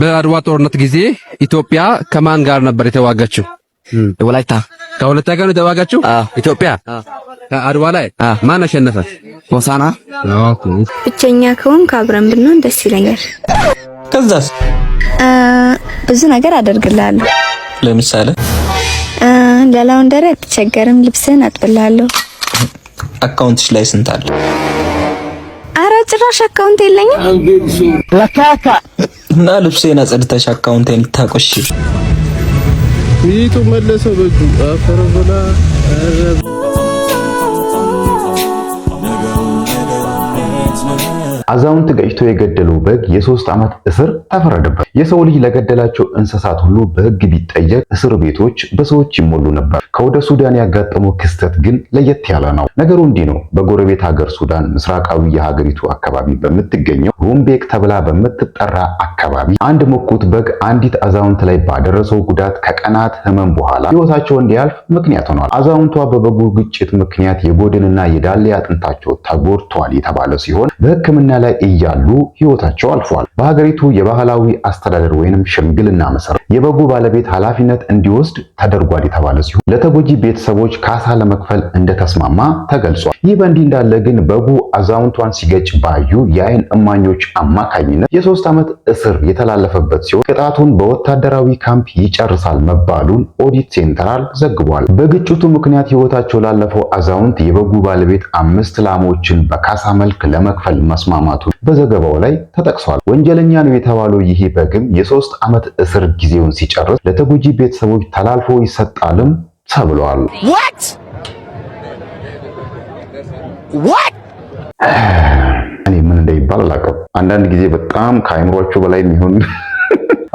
በአድዋ ጦርነት ጊዜ ኢትዮጵያ ከማን ጋር ነበር የተዋጋችው? ወላይታ ከወላይታ ጋር ነው የተዋጋችው? ኢትዮጵያ አድዋ ላይ ማን አሸነፈ? ሆሳና። ብቸኛ ከሆንክ አብረን ብንሆን ደስ ይለኛል። ከዛስ ብዙ ነገር አደርግልሃለሁ። ለምሳሌ ለላውንደሪ አትቸገርም፣ ልብስህን አጥብልሃለሁ። አካውንትሽ ላይ ስንት አለ? ኧረ ጭራሽ አካውንት የለኝም። ለካካ እና ልብሴን አጽድተሽ አካውንቴን ልታቆሺ ይቱ መለሰ በጁ አፈረበላ አዛውንት ገጭቶ የገደለው በግ የ3 ዓመት እስር ተፈረደበት። የሰው ልጅ ለገደላቸው እንስሳት ሁሉ በሕግ ቢጠየቅ እስር ቤቶች በሰዎች ይሞሉ ነበር። ከወደ ሱዳን ያጋጠመው ክስተት ግን ለየት ያለ ነው። ነገሩ እንዲህ ነው። በጎረቤት ሀገር ሱዳን ምስራቃዊ የሀገሪቱ አካባቢ በምትገኘው ሩምቤክ ተብላ በምትጠራ አካባቢ አንድ ሙኩት በግ አንዲት አዛውንት ላይ ባደረሰው ጉዳት ከቀናት ህመም በኋላ ህይወታቸው እንዲያልፍ ምክንያት ሆኗል። አዛውንቷ በበጉ ግጭት ምክንያት የጎድንና የዳሌ አጥንታቸው ተጎድቷል የተባለ ሲሆን በሕክምና ላይ እያሉ ህይወታቸው አልፏል። በሀገሪቱ የባህላዊ አስተዳደር ወይንም ሽምግልና መሰረት የበጉ ባለቤት ኃላፊነት እንዲወስድ ተደርጓል የተባለ ሲሆን ለተጎጂ ቤተሰቦች ካሳ ለመክፈል እንደተስማማ ተገልጿል። ይህ በእንዲህ እንዳለ ግን በጉ አዛውንቷን ሲገጭ ባዩ የአይን እማኞች አማካኝነት የ3 ዓመት እስር የተላለፈበት ሲሆን ቅጣቱን በወታደራዊ ካምፕ ይጨርሳል መባሉን ኦዲት ሴንትራል ዘግቧል። በግጭቱ ምክንያት ህይወታቸው ላለፈው አዛውንት የበጉ ባለቤት 5 ላሞችን በካሳ መልክ ለመክፈል መስማማቱ በዘገባው ላይ ተጠቅሷል። ወንጀለኛ ነው የተባለው ይህ በግም የ3 ዓመት እስር ጊዜውን ሲጨርስ ለተጎጂ ቤተሰቦች ተላልፎ ይሰጣልም ተብሏል። እኔ ምን እንደሚባል አላውቅም። አንዳንድ ጊዜ በጣም ከአይምሯቸው በላይ የሚሆን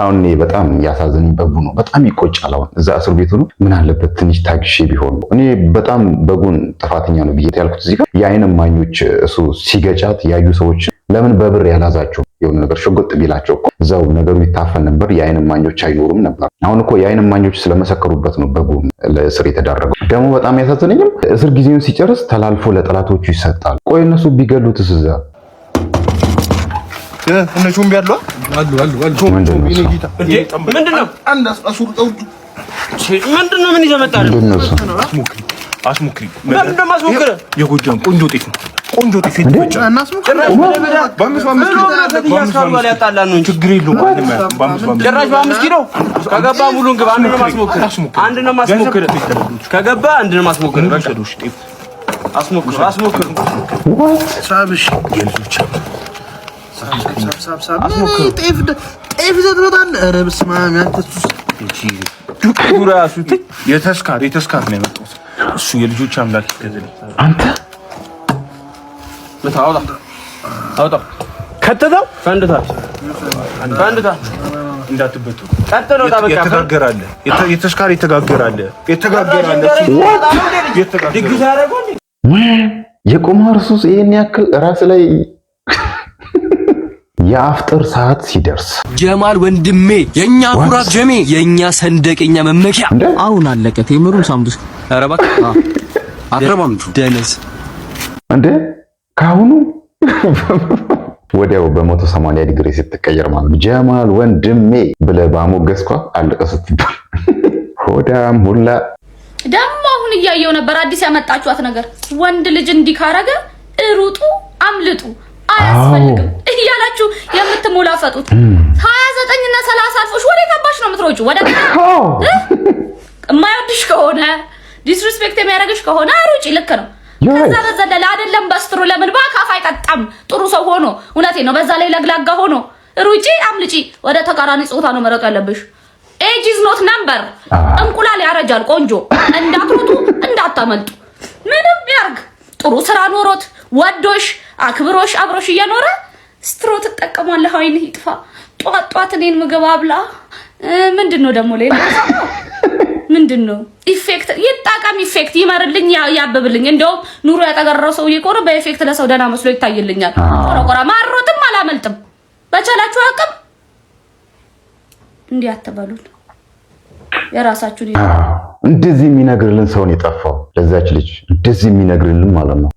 አሁን እኔ በጣም ያሳዘነኝ በጉ ነው። በጣም ይቆጫል። አሁን እዛ እስር ቤቱ ነው ምን አለበት ትንሽ ታግሼ ቢሆን። እኔ በጣም በጉን ጥፋተኛ ነው ብዬ ያልኩት እዚህ ጋር የአይን እማኞች እሱ ሲገጫት ያዩ ሰዎች ለምን በብር ያላዛቸው የሆነ ነገር ሸጎጥ ቢላቸው እኮ እዛው ነገሩ ይታፈን ነበር። የአይን እማኞች አይኖሩም ነበር። አሁን እኮ የአይን እማኞች ስለመሰከሩበት ነው በጉ ለእስር የተዳረገው። ደግሞ በጣም ያሳዘነኝም እስር ጊዜውን ሲጨርስ ተላልፎ ለጠላቶቹ ይሰጣል። ቆይ እነሱ ቢገሉትስ እዛ እነሱም ቢያሉ አሉ ምንድነው? ምን ይዘመጣል? አስሞክሪ የጎጃም ቆንጆ ጤፍ ነው። ቆንጆ ጤፍ ብቻ እናስሞክሪ። ችግር የለውም። ጭራሽ በ5 ኪሎ ከገባ ሙሉን ግባ። አንድ ነው ማስሞክር ከገባ አንድ ነው ማስሞክር። በቃ ጤፍ አስሞክር ሳብሽ የልጆች ጤፍ ዘጥሮታል። ኧረ በስመ አብ ያንተስ ራሱ የተስካር ነው የመጣው እሱ የልጆች አምላክ ይገደል። አንተ አውጣ ከተተው ፈንድታ እንዳትበቱ ቀጥሎ ታበቃ የተጋገራለ የተስካር የተጋገራለ ድግስ ያደረገው የቁማር ሱስ ይሄን ያክል ራስ ላይ የአፍጥር ሰዓት ሲደርስ ጀማል ወንድሜ የኛ ኩራት ጀሜ የኛ ሰንደቅኛ መመኪያ አሁን አለቀ። ቴምሩን ሳምቡስ ኧረ እባክህ አትረባም ደነስ እንዴ ካሁኑ ወዲያው በ180 ዲግሪ ስትቀየር ማለት ጀማል ወንድሜ ብለህ ባሞገስኳ አለቀ ስትባል ሆዳም ሁላ ደግሞ አሁን እያየው ነበር አዲስ ያመጣችኋት ነገር ወንድ ልጅ እንዲካረገ ሩጡ አምልጡ አያስፈልግም እያላችሁ የምትሞላፈጡት 29 እና 30 አልፎሽ ወደ ታባሽ ነው የምትሮጪው። ወደ የማይወድሽ ከሆነ ዲስሪስፔክት የሚያደርግሽ ከሆነ አሩጪ። ልክ ነው። ከዛ በዘለለ አይደለም በስትሩ ለምን ባካፍ አይጠጣም ጥሩ ሰው ሆኖ እውነቴ ነው። በዛ ላይ ለግላጋ ሆኖ ሩጪ አምልጪ። ወደ ተቃራኒ ጾታ ነው መረጥ ያለብሽ። ኤጅ ኢዝ ኖት ነምበር። እንቁላል ያረጃል። ቆንጆ እንዳትሮጡ እንዳታመልጡ። ምንም ያርግ ጥሩ ስራ ኖሮት ወዶሽ አክብሮሽ አብሮሽ እየኖረ ስትሮ ተጠቀማለህ። አይንህ ይጥፋ። ጧት እኔን ምግብ አብላ። ምንድነው ደግሞ ሌላ ምንድነው ኢፌክት ይጣቀም። ኢፌክት ይመርልኝ ያብብልኝ። እንደውም ኑሮ ያጠገረው ሰው እየቆረ በኢፌክት ለሰው ደና መስሎ ይታይልኛል። ቆራቆራ ማሮጥም አላመልጥም። በቻላችሁ አቅም እንዲህ አትበሉን። የራሳችሁን እንደዚህ የሚነግርልን ሰውን የጠፋው ለዛች ልጅ እንደዚህ የሚነግርልን ማለት ነው።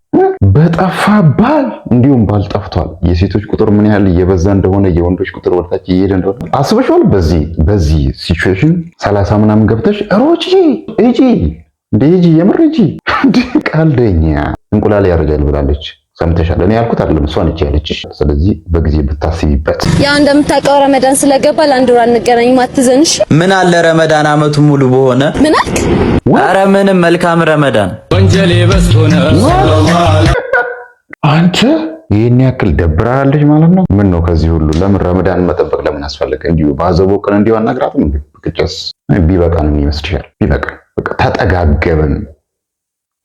በጠፋ ባል እንዲሁም ባል ጠፍቷል። የሴቶች ቁጥር ምን ያህል እየበዛ እንደሆነ የወንዶች ቁጥር ወደታች እየሄደ እንደሆነ አስበሽዋል? በዚህ ሲቹዌሽን 30 ምናምን ገብተሽ ሮጪ እጂ እንዴጂ የምርጂ ቀልደኛ እንቁላል ያረጃል ብላለች። ሰምተሻል? እኔ ያልኩት አይደለም እሷ ነች ያለችሽ። ስለዚህ በጊዜ ብታስቢበት። ያው እንደምታውቀው ረመዳን ስለገባ ለአንድ ወር አንገናኝም፣ አትዘንሽ። ምን አለ ረመዳን አመቱ ሙሉ በሆነ። ምን አልክ? ኧረ ምንም መልካም ረመዳን። ወንጀሌ በዝቶ ነው አንተ ይሄን ያክል ደብራለች ማለት ነው። ምን ነው ከዚህ ሁሉ ለምን ረመዳን መጠበቅ ለምን አስፈለገ? እንዲሁ ባዘቦ ቀን እንዲሁ አናግራትም እንዴ? ቅጨስ ቢበቃን ይመስልሻል? ቢበቃን በቃ ተጠጋገበን።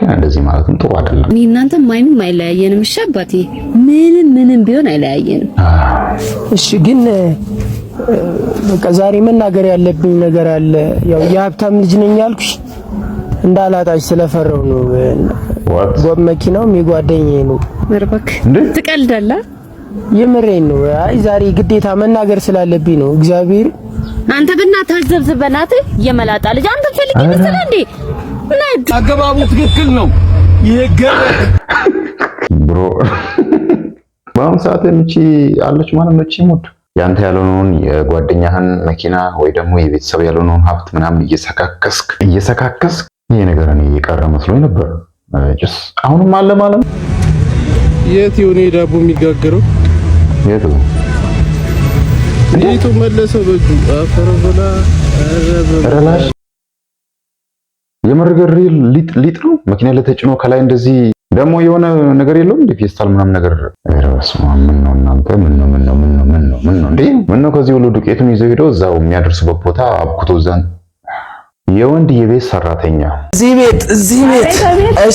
ግን እንደዚህ ማለትም ጥሩ አይደለም። እኔ እናንተ ማይም አይለያየንም። እሺ አባቴ ምንም ቢሆን አይለያየንም። እሺ ግን በቃ ዛሬ መናገር ያለብኝ ነገር አለ። ያው የሀብታም ልጅ ነኝ ያልኩሽ እንዳላጣሽ ስለፈረው ነው። ጎብ መኪናው የሚጓደኛዬ ነው። መርበክ ትቀልዳለህ? የምሬን ነው። አይ ዛሬ ግዴታ መናገር ስላለብኝ ነው። እግዚአብሔር አንተ በእናትህ አዘብዝብ፣ በእናትህ የመላጣ ልጅ አንተ ፈልግ ይመስላል እንዴ? አገባቡ ትክክል ነው። ይሄ ብሮ በአሁኑ ሰዓት እቺ አለች ማለት ነው። እቺ ሞድ ያንተ ያልሆነውን የጓደኛህን መኪና ወይ ደግሞ የቤተሰብ ያልሆነውን ሀብት ምናምን እየሰካከስክ ይሄ ነገር እኔ የቀረ መስሎኝ ነበር። ጭስ አሁንም አለ ማለት ነው። የት የሆነ ዳቦ የሚጋገረው የቱ መለሰው በጁ አፈረበላ ረላሽ የመርገር ሊጥ ነው መኪና ላይ ተጭኖ ከላይ እንደዚህ ደግሞ የሆነ ነገር የለውም እንደ ፌስታል ምናምን ነገር ረስማ ምን ነው እናንተ ምን ነው እንዴ? ምን ነው ከዚህ ሁሉ ዱቄቱን ይዘው ሄደው እዛው የሚያደርሱበት ቦታ አብኩቶ እዛን የወንድ የቤት ሰራተኛ እዚህ ቤት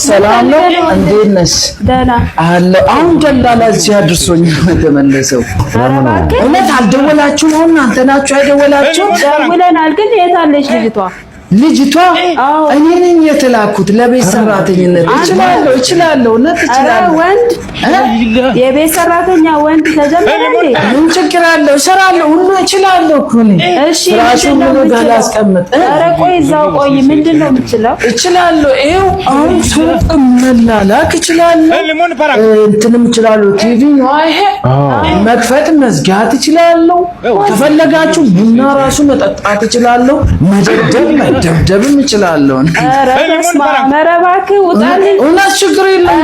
ሰላም ነው። እንዴት ነሽ? ደህና አለ። አሁን ደላላ እዚህ አድርሶኝ ተመለሰው። እውነት አልደወላችሁ ነው? እናንተ ናችሁ አይደወላችሁ? ደውለናል። ግን የት አለች ልጅቷ? እኔ ነኝ የተላኩት ለቤት ሰራተኝነት። እችላለሁ እውነት እችላለሁ። ወንድ የቤት ሰራተኛ ወንድ ተጀመረ እንዴ? ምን ችግር አለው? እሰራለሁ ሁሉ እችላለሁ እኮ ነኝ። እሺ ፍራሹን ምን ጋር አስቀምጥ? ኧረ ቆይ እዛው ቆይ። ምንድነው የምትችለው? እችላለሁ። ይኸው አሁን ሱቅ መላላክ እችላለሁ። እንትንም እችላለሁ። ቲቪ ነው ይሄ መክፈት መዝጋት እችላለሁ። ከፈለጋችሁ ቡና ራሱ መጠጣት እችላለሁ። ደብደብም እችላለሁ። ኧረ በስመ አብ! ኧረ እባክህ ውጣልኝ። እውነት ችግር የለም።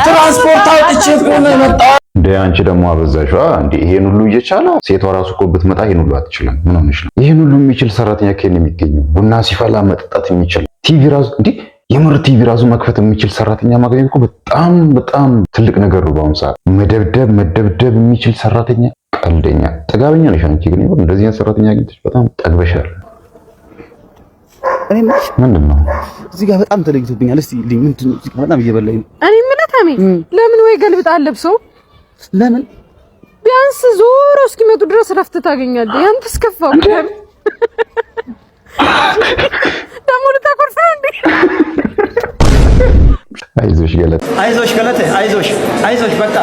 ትራንስፖርት አውጥቼ እኮ ነው የመጣሁት። እንደ አንቺ ደግሞ አበዛሽዋ እንዴ! ይሄን ሁሉ እየቻለ ሴቷ ራሱ እኮ ብትመጣ ይሄን ሁሉ አትችልም። ምን ሆነሽ ነው? ይሄን ሁሉ የሚችል ሰራተኛ ከኔ የሚገኘው ቡና ሲፈላ መጠጣት የሚችል ቲቪ ራሱ እንዴ የምር ቲቪ ራሱ መክፈት የሚችል ሰራተኛ ማግኘት እኮ በጣም ትልቅ ነገር ነው። በአሁኑ ሰዓት መደብደብ የሚችል ሰራተኛ ቀልደኛ፣ ጥጋበኛ ነሽ አንቺ። ግን ይሁን እንደዚህ አይነት ሰራተኛ አግኝተሽ በጣም ጠግበሻል። ምንድን ነው እዚህ ጋር በጣም ተለይቶብኛል። እስቲ ምንድን ነው እዚህ ጋር በጣም እየበላኝ ነው። እኔ ምን ታሚ ለምን ወይ ገልብጣ አለብሰው? ለምን ቢያንስ ዞሮ እስኪመጡ ድረስ ረፍት ታገኛለህ። ያንተስ ከፋው ደሞ ልታኮርፍ ነው እንዴ? አይዞሽ ገለቴ አይዞሽ በቃ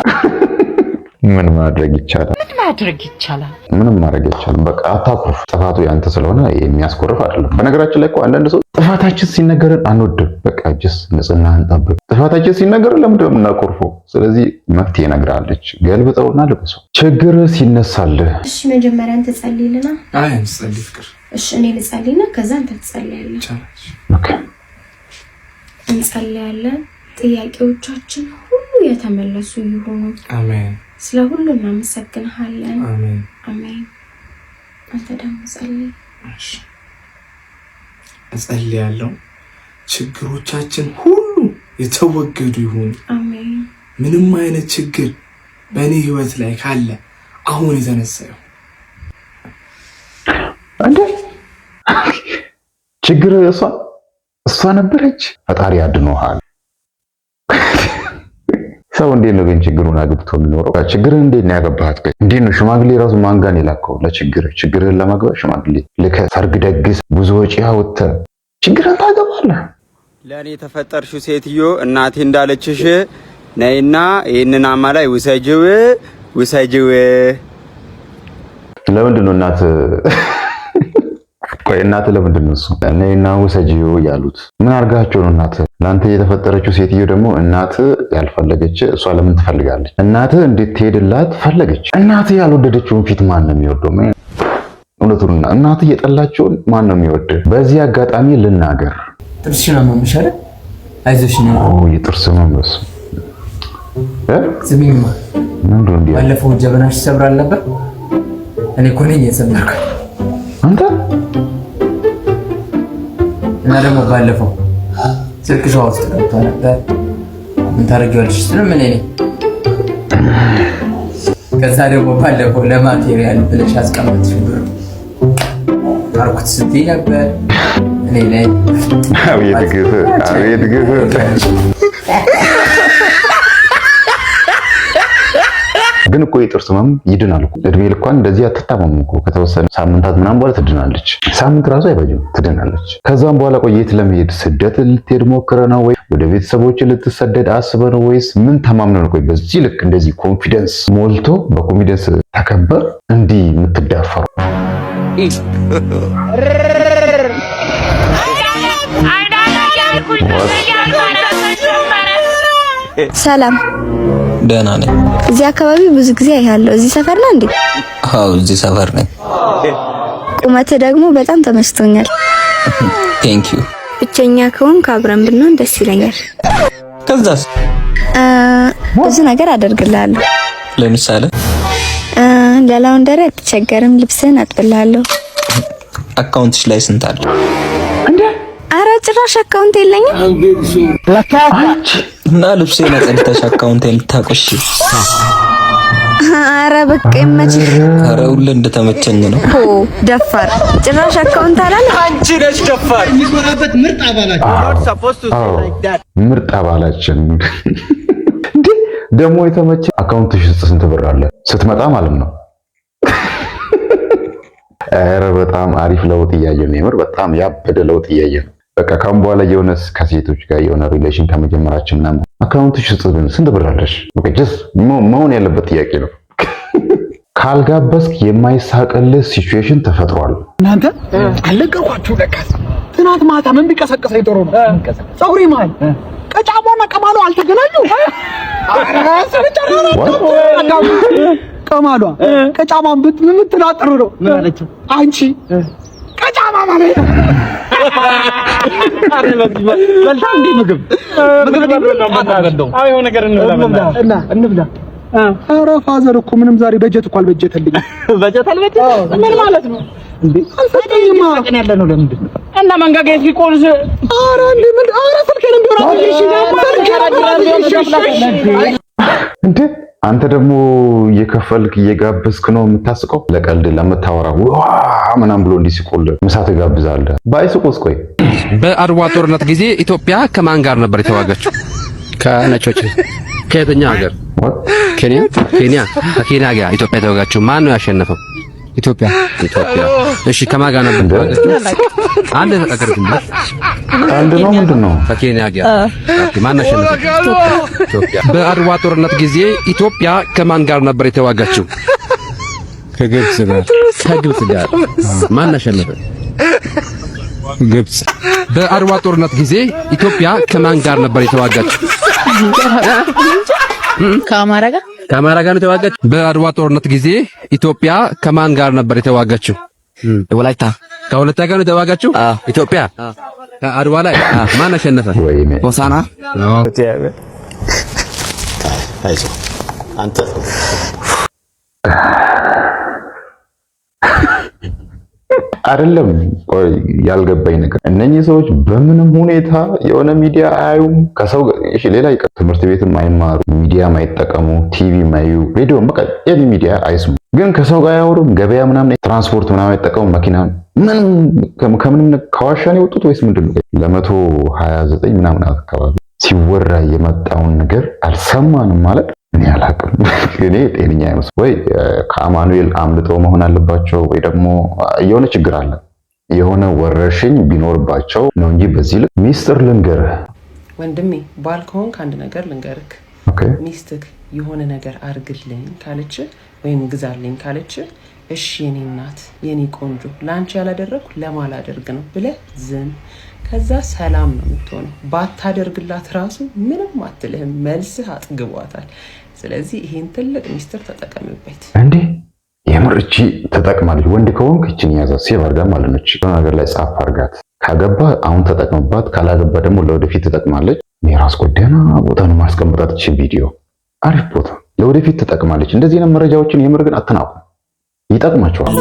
ምን ማድረግ ይቻላል? ምንም ማድረግ ይቻላል። በቃ አታኩርፍ። ጥፋቱ ያንተ ስለሆነ የሚያስኮርፍ አይደለም። በነገራችን ላይ እኮ አንዳንድ ሰው ጥፋታችን ሲነገረን አንወድም። በቃ ጅስ ንጽህናህን ጠብቅ። ጥፋታችን ሲነገረን ለምንድን ነው የምናኮርፈው? ስለዚህ መፍትሄ ነግራለች። ገልብጠውና ልበሰው። ችግር ሲነሳልህ እሺ መጀመሪያ አንተ ጸልይልና። አይ እንጸልይ ፍቅር። እሺ እኔ ልጸልይና ከዛ አንተ ትጸልያለህ። ኦኬ እንጸልያለን። ጥያቄዎቻችን ሁሉ የተመለሱ ይሁኑ። አሜን። ስለ ሁሉ እናመሰግንሃለን። አሜን አሜን። አንተ ደግሞ ጸልይ። እሺ እጸልያለሁ። ችግሮቻችን ሁሉ የተወገዱ ይሁኑ። አሜን። ምንም አይነት ችግር በእኔ ህይወት ላይ ካለ አሁን የተነሳው አንተ ችግር እሷ ነበረች። ፈጣሪ አድኖሃል። ሰው እንዴት ነው ግን ችግሩን አግብቶ የሚኖረው? ችግርን እንዴት ነው ያገባሃት? እንዴት ነው ሽማግሌ ራሱ ማንጋን የላከው ችግርን ለማግባት ሽማግሌ ልከህ ሰርግ ደግስ ብዙ ወጪ አውጥተህ ችግርን ታገባለህ? ለእኔ የተፈጠርሽው ሴትዮ እናቴ እንዳለችሽ ነይና ይህንን አማላይ ውሰጅው። ለምንድን ነው እናት ቆይ እናት ለምንድን ነው እሱ እኔና ወሰጂዮ ያሉት? ምን አርጋቸው ነው እናት? ላንተ የተፈጠረችው ሴትዮ ደግሞ እናት ያልፈለገች እሷ ለምን ትፈልጋለች? እናት እንዴት ትሄድላት ፈለገች? እናት ያልወደደችውን ፊት ማን ነው የሚወደው? እውነቱን እናት የጠላችውን ማን ነው የሚወድ? በዚህ አጋጣሚ ልናገር ጥርስሽን አመመሽ አይደል? አይዞሽ ነው። የጥርስ መመስ ዝምማ ምንድነው እንዴ? ባለፈው ጀበናሽ ሰብራል ነበር። እኔ እኮ ነኝ የሰበርኩት አንተ። እና ደግሞ ባለፈው ስልክሽ ውስጥ ገብቶ ነበር። ምን ታደርጊዋለሽ? ምን እኔ ከዛ ደግሞ ባለፈው ለማቴሪያል ብለሽ አስቀምጥሽ ብር አርኩት ስትይ ነበር። እኔ ላይ አቤት ግፍ፣ አቤት ግፍ። ግን እኮ የጥርስ ህመም ይድናል እኮ። እድሜ ልኳን እንደዚህ አትታመሙ እኮ። ከተወሰነ ሳምንታት ምናምን በኋላ ትድናለች። ሳምንት ራሱ አይበጅም፣ ትድናለች። ከዛም በኋላ ቆየት ለመሄድ ስደት ልትሄድ ሞክረ ነው ወይ ወደ ቤተሰቦች ልትሰደድ አስበ ነው ወይስ ምን ተማምነ ነው? ቆይ በዚህ ልክ እንደዚህ ኮንፊደንስ ሞልቶ በኮንፊደንስ ተከበር እንዲህ የምትዳፈሩ ሰላም። ደህና ነኝ። እዚህ አካባቢ ብዙ ጊዜ አይሃለሁ። እዚህ ሰፈር ነው እንዴ? አዎ እዚህ ሰፈር ነኝ። ቁመትህ ደግሞ በጣም ተመስቶኛል። ቴንክ ዩ። ብቸኛ ከሆንክ አብረን ብንሆን ደስ ይለኛል። ከዛስ? ብዙ ነገር አደርግልሃለሁ። ለምሳሌ ለላውንደሪ አትቸገርም፣ ልብስህን አጥብልሃለሁ። አካውንትሽ ላይ ስንት አለ? ኧረ ጭራሽ አካውንት የለኝም። እና ልብሴን አጽድተሽ አካውንት የምታቆሽ? ኧረ በቃ ይመችህ። ኧረ ሁሌ እንደተመቸኝ ነው። ደፋር! ጭራሽ አካውንት አላለ። አንቺ ነሽ ደፋር። የሚኮራበት ምርጥ አባላችን ምርጥ አባላችን እንዴ! ደግሞ የተመቸ አካውንትሽ ስንት ብር አለ ስትመጣ ማለት ነው? ኧረ በጣም አሪፍ ለውጥ እያየን ነው። የምር በጣም ያበደ ለውጥ እያየን ነው። በቃ ካሁን በኋላ የሆነስ ከሴቶች ጋር የሆነ ሪሌሽን ከመጀመራችን ምናምን አካውንትሽ ስንት ብር አለሽ? በቃ ጀስት መሆን ያለበት ጥያቄ ነው። ካልጋበስክ የማይሳቅልህ ሲቹዌሽን ተፈጥሯል። እናንተ አለቀኳችሁ። ለካስ ትናንት ማታ ምን ቢቀሰቀሰኝ ጥሩ ነው። ፀጉሬ መሀል ቀጫማና ቀማሏ አልተገናኙ። ቀማሏ ቀጫማን ምትናጥሩ ነው። አንቺ ቀጫማ ማለት ነው። እንብላ። ኧረ ፋዘር እኮ ምንም ዛሬ በጀት እኮ አልበጀተልኝም። በጀት አልበጀተ ምን ማለት ነው እንዴ? አልፈጠኝማ ቀን ያለ ነው። ለምንድን ነው እና መንጋጋ ሲቆርስ? ኧረ እንዴ ምን? ኧረ ስልኬን ቢሆን እንዴ አንተ ደግሞ እየከፈልክ እየጋበዝክ ነው የምታስቀው? ለቀልድ ለምታወራ ዋ ምናምን ብሎ እንዲህ ሲቆል ምሳ ትጋብዛለህ። ባይስቁስ? ቆይ በአድዋ ጦርነት ጊዜ ኢትዮጵያ ከማን ጋር ነበር የተዋጋችው? ከነጮች። ከየትኛው ሀገር? ኬንያ። ከኬንያ ጋር ኢትዮጵያ የተዋጋችው ማን ነው ያሸነፈው? ኢትዮጵያ። እሺ ከማን ጋር ነበር የተዋጋችው? አንድ ተቀርብኝ። አንድ ነው ምንድን ነው? ከኬንያ ጋር። ማን አሸነፈ? ኢትዮጵያ። በአድዋ ጦርነት ጊዜ ኢትዮጵያ ከማን ጋር ነበር የተዋጋችው? ከግብጽ ጋር። ማን አሸነፈ? ግብጽ። በአድዋ ጦርነት ጊዜ ኢትዮጵያ ከማን ጋር ነበር የተዋጋችው? ከአማራ ጋር ነው የተዋጋችው። በአድዋ ጦርነት ጊዜ ኢትዮጵያ ከማን ጋር ነበር የተዋጋችው? ወላይታ። ከወላይታ ጋር ነው የተዋጋችው ኢትዮጵያ። አድዋ ላይ ማን አሸነፈ? ሆሳና። አይዞህ አንተ አይደለም። ቆይ ያልገባኝ ነገር እነኚህ ሰዎች በምንም ሁኔታ የሆነ ሚዲያ አያዩም። ከሰው እሺ ሌላ ይቀር፣ ትምህርት ቤትም አይማሩ፣ ሚዲያ ማይጠቀሙ፣ ቲቪ ማዩ፣ ሬዲዮ በቃ የኔ ሚዲያ አይስሙ። ግን ከሰው ጋር አያወሩም። ገበያ ምናምን ትራንስፖርት ምናምን አይጠቀሙ፣ መኪና ምንም ከምንም ከዋሻን የወጡት ወይስ ምንድን ነው? ለ129 ምናምን አካባቢ ሲወራ የመጣውን ነገር አልሰማንም ማለት እኔ አላውቅም። እኔ ጤነኛ አይመስል ወይ ከአማኑኤል አምልጠው መሆን አለባቸው ወይ ደግሞ የሆነ ችግር አለ፣ የሆነ ወረርሽኝ ቢኖርባቸው ነው እንጂ በዚህ ልክ ሚስጥር ልንገርህ ወንድሜ፣ ባል ከሆንክ አንድ ነገር ልንገርህ። ኦኬ ሚስትህ የሆነ ነገር አርግልኝ ካለች ወይም ግዛልኝ ካለች እሺ የኔ እናት የኔ ቆንጆ ላንቺ ያላደረኩ ለማላደርግ ነው ብለህ ዝም ከዛ ሰላም ነው የምትሆነው። ባታደርግላት ራሱ ምንም አትልህም። መልስህ አጥግቧታል። ስለዚህ ይሄን ትልቅ ሚስጥር ተጠቀምበት። እንዴ የምርቺ ተጠቅማለች። ወንድ ከሆንክ እቺን ያዛ ሴቭ አድርጋ ማለት ነው። እቺ ነገር ላይ ጻፍ አድርጋት። ካገባ አሁን ተጠቅምባት፣ ካላገባ ደግሞ ለወደፊት ትጠቅማለች። የራስ ጎዳና ቦታ ነው ማስቀምጣት። እቺ ቪዲዮ አሪፍ ቦታ ለወደፊት ትጠቅማለች። እንደዚህ አይነት መረጃዎችን የምር ግን አትናቁ፣ ይጠቅማቸዋል።